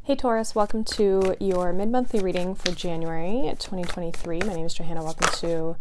Hey Taurus, welcome to your mid-monthly reading for January 2023. My name is Johanna. Welcome to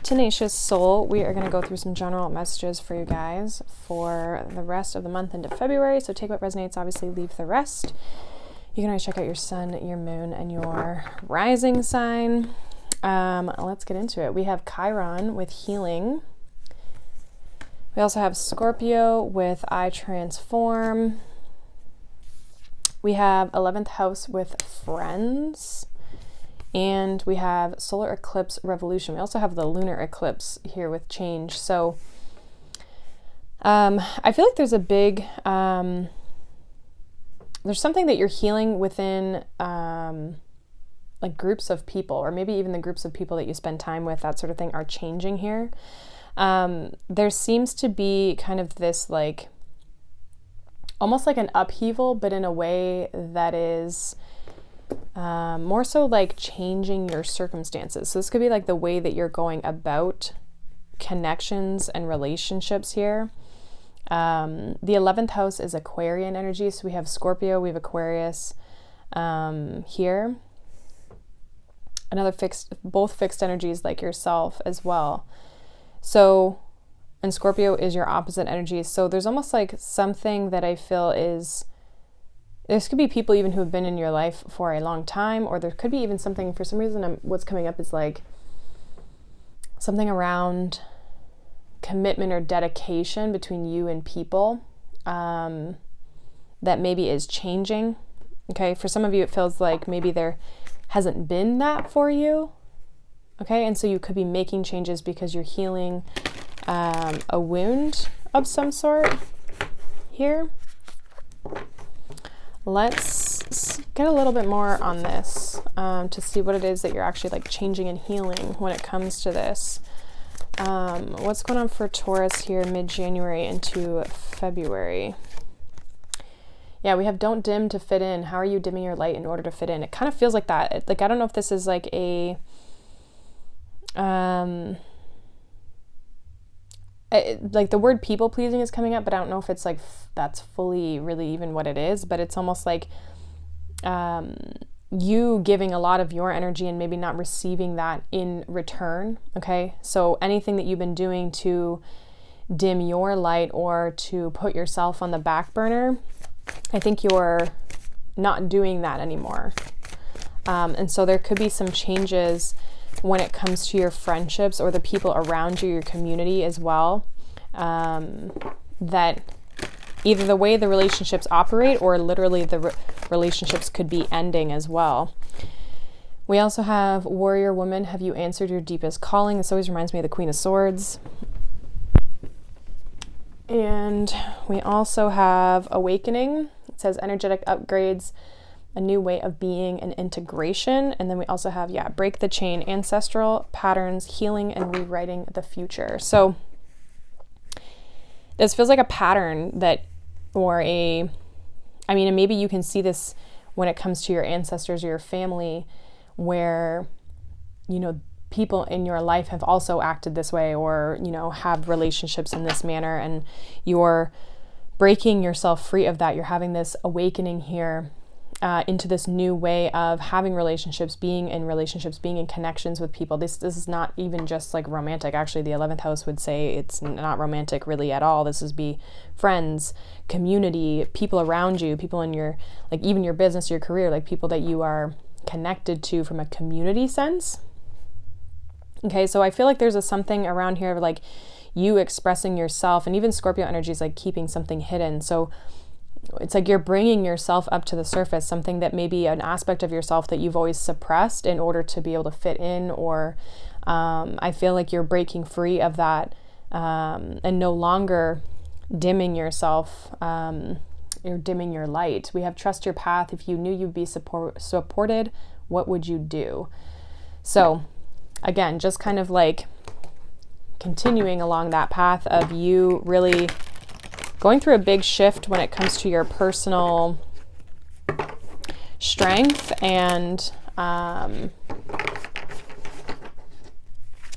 Tenacious Soul. We are going to go through some general messages for you guys for the rest of the month into February. So take what resonates, obviously leave the rest. You can always check out your sun, your moon, and your rising sign. Let's get into it. We have Chiron with healing. We also have Scorpio with I transform. We have 11th house with friends, and we have solar eclipse revolution. We also have the lunar eclipse here with change. So I feel like there's a big, there's something that you're healing within like groups of people, or maybe even the groups of people that you spend time with, that sort of thing, are changing here. There seems to be kind of this like, almost like an upheaval, but in a way that is more so like changing your circumstances. So this could be like the way that you're going about connections and relationships here. The 11th house is Aquarian energy. So we have Scorpio, we have Aquarius here. Both fixed energies like yourself as well. So, and Scorpio is your opposite energy. So there's almost like something that I feel is, this could be people even who have been in your life for a long time, or there could be even something, for some reason, what's coming up is like something around commitment or dedication between you and people that maybe is changing. Okay, for some of you, it feels like maybe there hasn't been that for you. Okay, and so you could be making changes because you're healing a wound of some sort here. Let's get a little bit more on this to see what it is that you're actually like changing and healing when it comes to this. What's going on for Taurus here mid-January into February? Yeah, we have don't dim to fit in. How are you dimming your light in order to fit in? It kind of feels like that. Like, I don't know if this is like a like the word people pleasing is coming up, but I don't know if it's like that's fully really even what it is, but it's almost like you giving a lot of your energy and maybe not receiving that in return. Okay, so anything that you've been doing to dim your light or to put yourself on the back burner, I think you're not doing that anymore. And so there could be some changes when it comes to your friendships or the people around you, your community as well, that either the way the relationships operate or literally the relationships could be ending as well. We also have warrior woman. Have you answered your deepest calling? This always reminds me of the Queen of Swords. And we also have awakening. It says energetic upgrades, a new way of being, and integration. And then we also have, break the chain, ancestral patterns, healing, and rewriting the future. So this feels like a pattern that, and maybe you can see this when it comes to your ancestors or your family, where, people in your life have also acted this way, or, have relationships in this manner, and you're breaking yourself free of that. You're having this awakening here into this new way of having relationships, being in connections with people. This is not even just like romantic. Actually, the 11th house would say it's not romantic really at all. This is be friends, community, people around you, people in your, like even your business, your career, like people that you are connected to from a community sense. Okay, so I feel like there's something around here of like you expressing yourself, and even Scorpio energy is like keeping something hidden. So it's like you're bringing yourself up to the surface, something that may be an aspect of yourself that you've always suppressed in order to be able to fit in, or I feel like you're breaking free of that and no longer dimming yourself, you're dimming your light. We have trust your path. If you knew you'd be supported, what would you do? So again, just kind of like continuing along that path of you really going through a big shift when it comes to your personal strength and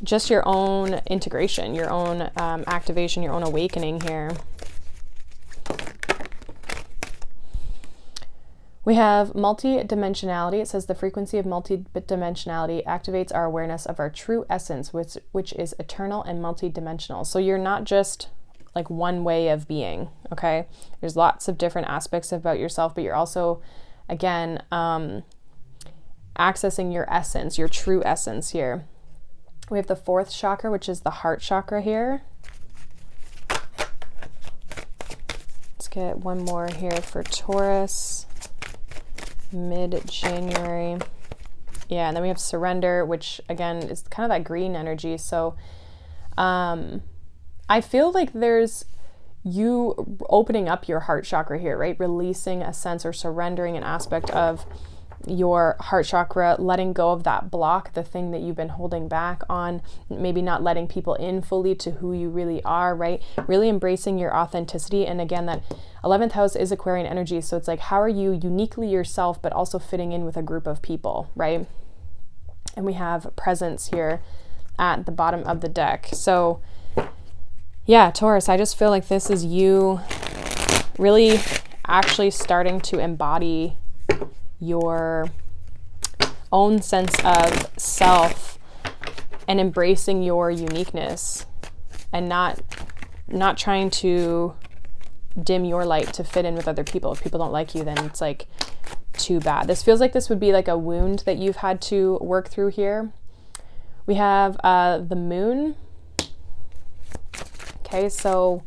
just your own integration, your own activation, your own awakening here. We have multidimensionality. It says the frequency of multidimensionality activates our awareness of our true essence, which is eternal and multidimensional. So you're not just like one way of being, okay? There's lots of different aspects about yourself, but you're also, again, accessing your essence, your true essence here. We have the 4th chakra, which is the heart chakra here. Let's get one more here for Taurus. Mid-January. Yeah, and then we have surrender, which again is kind of that green energy. So I feel like there's you opening up your heart chakra here, right? Releasing a sense or surrendering an aspect of your heart chakra, letting go of that block, the thing that you've been holding back on, maybe not letting people in fully to who you really are, right? Really embracing your authenticity. And again, that 11th house is Aquarian energy. So it's like, how are you uniquely yourself, but also fitting in with a group of people, right? And we have presence here at the bottom of the deck. So yeah, Taurus, I just feel like this is you really actually starting to embody your own sense of self and embracing your uniqueness and not trying to dim your light to fit in with other people. If people don't like you, then it's like too bad. This feels like this would be like a wound that you've had to work through here. We have the moon. Okay, so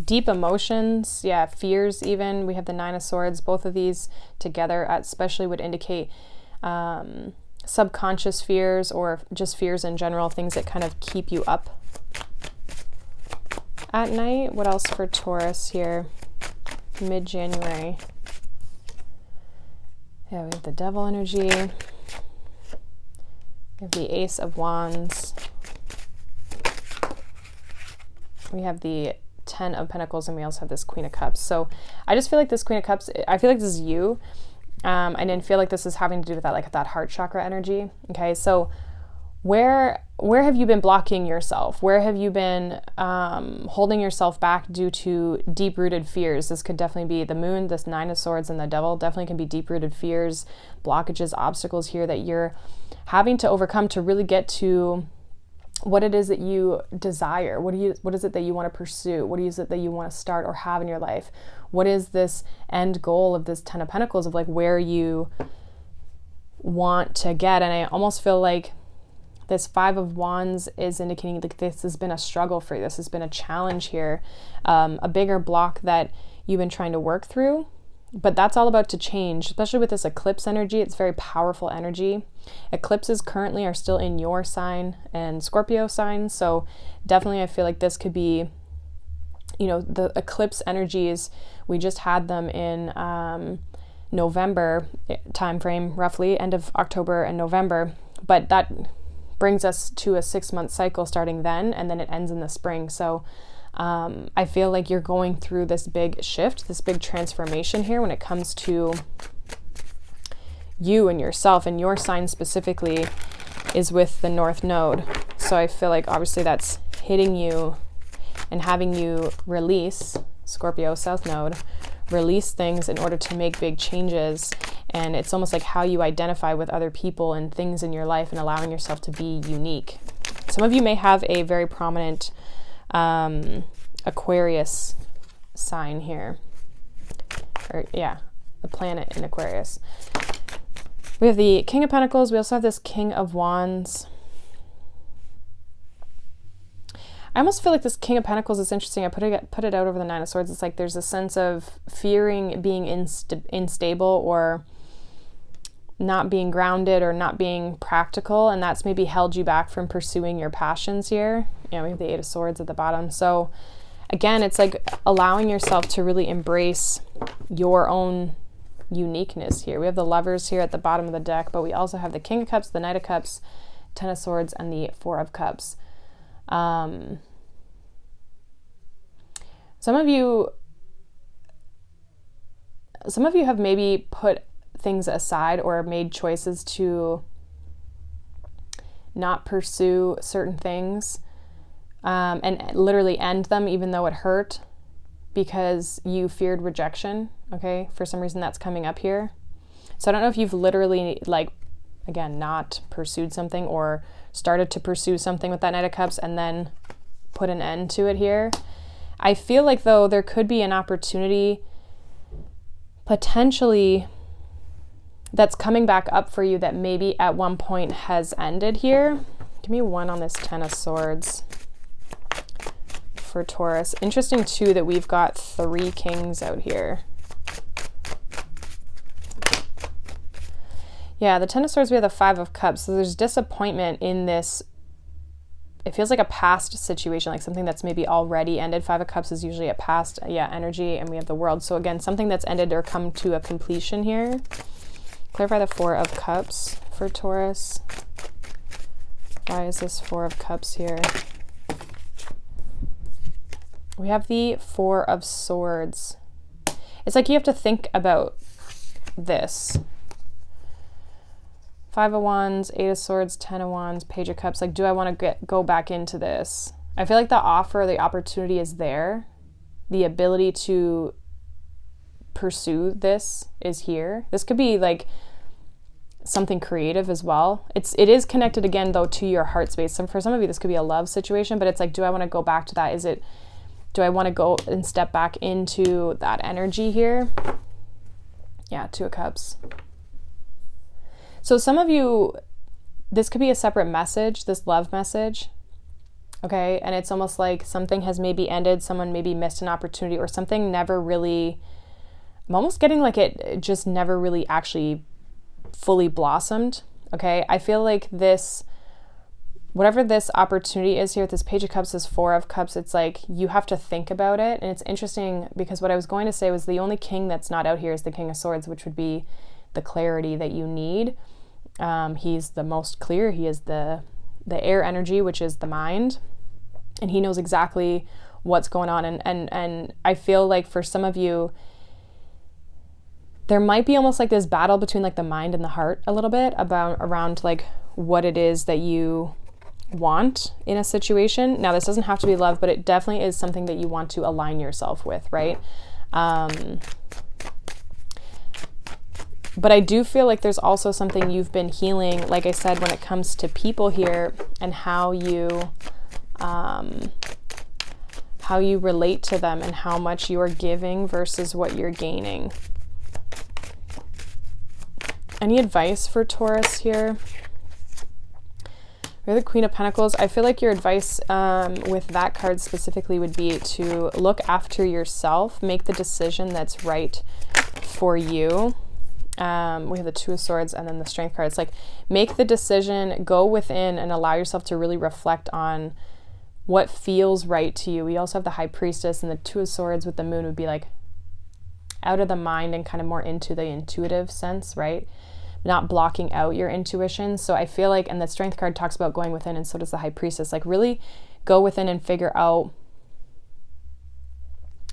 deep emotions, yeah, fears even. We have the 9 of Swords. Both of these together especially would indicate subconscious fears or just fears in general, things that kind of keep you up at night. What else for Taurus here? Mid-January. Yeah, we have the Devil energy. We have the Ace of Wands. We have the 10 of Pentacles, and we also have this Queen of Cups. So I just feel like this Queen of Cups, I feel like this is you. I didn't feel like this is having to do with that, like that heart chakra energy. Okay, so where have you been blocking yourself? Where have you been holding yourself back due to deep-rooted fears? This could definitely be the moon, this 9 of Swords, and the Devil. Definitely can be deep-rooted fears, blockages, obstacles here that you're having to overcome to really get to what it is that you desire. What is it that you want to pursue? What is it that you want to start or have in your life? What is this end goal of this 10 of Pentacles, of like where you want to get? And I almost feel like this 5 of Wands is indicating like this has been a struggle for you. This has been a challenge here, a bigger block that you've been trying to work through. But that's all about to change, especially with this eclipse energy. It's very powerful energy. Eclipses currently are still in your sign and Scorpio sign. So definitely I feel like this could be, you know, the eclipse energies, we just had them in November time frame, roughly end of October and November. But that brings us to a 6-month cycle starting then, and then it ends in the spring. So I feel like you're going through this big shift, this big transformation here when it comes to you and yourself, and your sign specifically is with the North Node. So I feel like obviously that's hitting you and having you release, Scorpio South Node, release things in order to make big changes. And it's almost like how you identify with other people and things in your life and allowing yourself to be unique. Some of you may have a very prominent Aquarius sign here, or yeah, the planet in Aquarius. We have the King of Pentacles. We also have this King of Wands. I almost feel like this King of Pentacles is interesting. I put it out over the 9 of Swords. It's like there's a sense of fearing being unstable or not being grounded or not being practical, and that's maybe held you back from pursuing your passions here. You know, we have the 8 of Swords at the bottom. So again, it's like allowing yourself to really embrace your own uniqueness here. We have the Lovers here at the bottom of the deck, but we also have the King of Cups, the Knight of Cups, 10 of Swords, and the 4 of Cups. Some of you have maybe put things aside or made choices to not pursue certain things and literally end them even though it hurt. because you feared rejection, okay? For some reason that's coming up here. So I don't know if you've literally, like, again, not pursued something or started to pursue something with that Knight of Cups and then put an end to it here. I feel like, though, there could be an opportunity potentially that's coming back up for you that maybe at one point has ended here. Give me one on this Ten of Swords for Taurus. Interesting, too, that we've got 3 kings out here. Yeah, the Ten of Swords, we have the 5 of Cups. So there's disappointment in this. It feels like a past situation, like something that's maybe already ended. 5 of Cups is usually a past, energy, and we have the World. So again, something that's ended or come to a completion here. Clarify the 4 of Cups for Taurus. Why is this 4 of Cups here? We have the 4 of Swords. It's like you have to think about this. 5 of Wands, 8 of Swords, 10 of Wands, Page of Cups. Like, do I want to go back into this? I feel like the offer, the opportunity is there. The ability to pursue this is here. This could be like something creative as well. It is connected again, though, to your heart space. For some of you, this could be a love situation, but it's like, do I want to go back to that? Do I want to go and step back into that energy here? Yeah, 2 of Cups. So some of you, this could be a separate message, this love message, okay? And it's almost like something has maybe ended, someone maybe missed an opportunity, or something never really, I'm almost getting like it just never really actually fully blossomed, okay? I feel like this, whatever this opportunity is here with this Page of Cups, this 4 of Cups, it's like you have to think about it. And it's interesting because what I was going to say was the only king that's not out here is the King of Swords, which would be the clarity that you need. He's the most clear. He is the air energy, which is the mind, and he knows exactly what's going on. And I feel like for some of you, there might be almost like this battle between like the mind and the heart a little bit around like what it is that you want in a situation. Now, this doesn't have to be love, but it definitely is something that you want to align yourself with, right? But I do feel like there's also something you've been healing, like I said, when it comes to people here and how you relate to them and how much you are giving versus what you're gaining. Any advice for Taurus here? We have the Queen of Pentacles. I feel like your advice with that card specifically would be to look after yourself, make the decision that's right for you. We have the 2 of Swords and then the Strength card. It's like, make the decision, go within and allow yourself to really reflect on what feels right to you. We also have the High Priestess, and the 2 of Swords with the Moon would be like out of the mind and kind of more into the intuitive sense, right? Not blocking out your intuition. So I feel like, and the Strength card talks about going within, and so does the High Priestess, like really go within and figure out,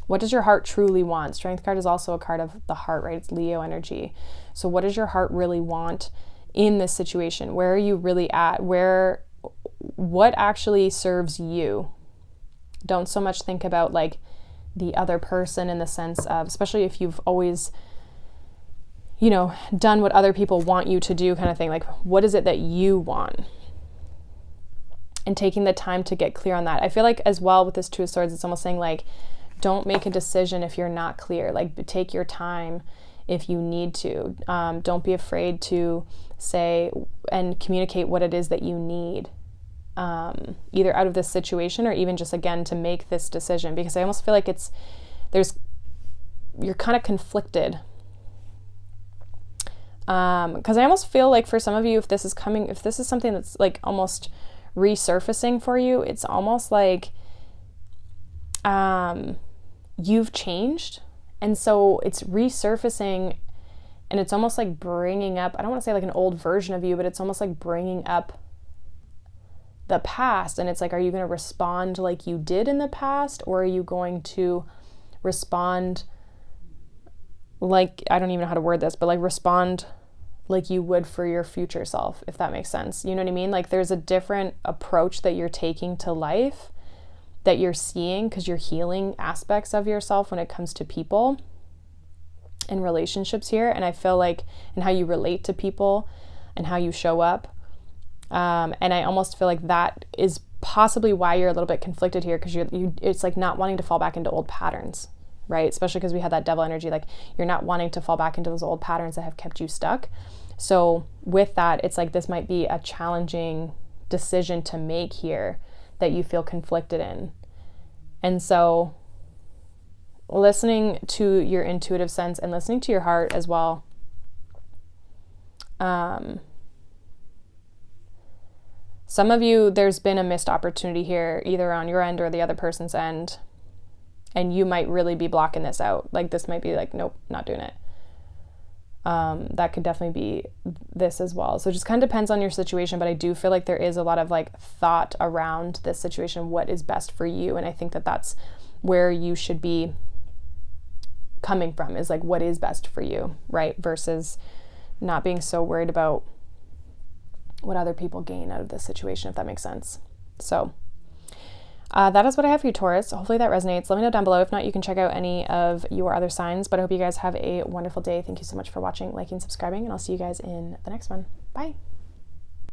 what does your heart truly want? Strength card is also a card of the heart, right? It's Leo energy. So what does your heart really want in this situation? Where are you really at? What actually serves you? Don't so much think about like the other person in the sense of, especially if you've always, done what other people want you to do kind of thing. Like, what is it that you want? And taking the time to get clear on that. I feel like as well with this 2 of Swords, it's almost saying like, don't make a decision if you're not clear. Like, take your time if you need to. Don't be afraid to say and communicate what it is that you need, either out of this situation or even just, again, to make this decision. Because I almost feel like you're kind of conflicted. Because I almost feel like for some of you, if this is something that's like almost resurfacing for you, it's almost like you've changed, and so it's resurfacing, and it's almost like bringing up, I don't want to say like an old version of you, but it's almost like bringing up the past. And it's like, are you going to respond like you did in the past, or are you going to respond like, I don't even know how to word this, but like respond like you would for your future self, if that makes sense? You know what I mean? Like, there's a different approach that you're taking to life. that you're seeing, because you're healing aspects of yourself when it comes to people and relationships here. And I feel like, and how you relate to people and how you show up. And I almost feel like that is possibly why you're a little bit conflicted here, because it's like not wanting to fall back into old patterns, right? Especially because we had that devil energy, like you're not wanting to fall back into those old patterns that have kept you stuck. So with that, it's like this might be a challenging decision to make here that you feel conflicted in. And so listening to your intuitive sense and listening to your heart as well. Some of you, there's been a missed opportunity here, either on your end or the other person's end, and you might really be blocking this out. Like this might be like, nope, not doing it. That could definitely be this as well. So it just kind of depends on your situation, but I do feel like there is a lot of like thought around this situation, what is best for you. And I think that that's where you should be coming from, is like, what is best for you, right? Versus not being so worried about what other people gain out of this situation, if that makes sense. So that is what I have for you, Taurus. Hopefully that resonates. Let me know down below. If not, you can check out any of your other signs, but I hope you guys have a wonderful day. Thank you so much for watching, liking, subscribing, and I'll see you guys in the next one. Bye.